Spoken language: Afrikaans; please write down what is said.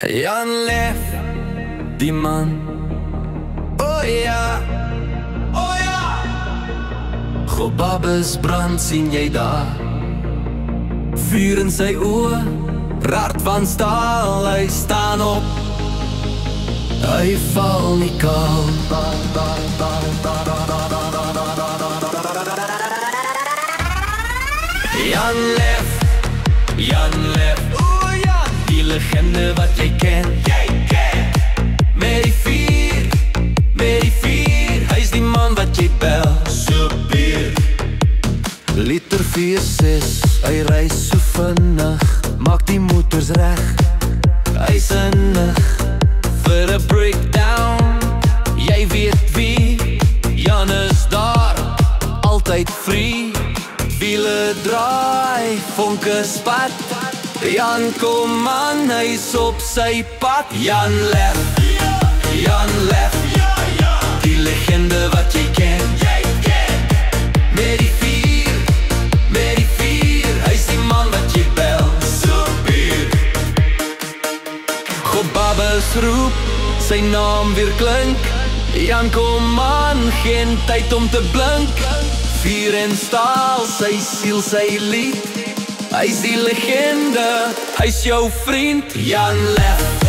Jan Lef, die man. Oh ja, oh ja. Gobabes brand, sien jy daar? Vuur in sy oë, hart van staal. Hy staan op, hy val nie kaal. Jan Lef, Jan Lef. Oh ja, die legende wat jy ken. Met die vier, hy is die man wat jy bel. Super Liter 4-6, hy reis so vinnig, maak die motors reg. Hy is innig vir 'n breakdown. Jy weet wie, Jan is daar, altyd free. Wiele draai, vonke spat. Jan kom aan, hy is op sy pad. Jan Lef, Jan Lef, die legende wat jy ken. Met die vier, hy is die man wat jy bel. Super Gobabes roep, sy naam weer klink. Jan kom aan, geen tyd om te blink. Vuur en staal, sy siel, sy lied. Hy is die legende, hy is jou vriend. Jan Lef.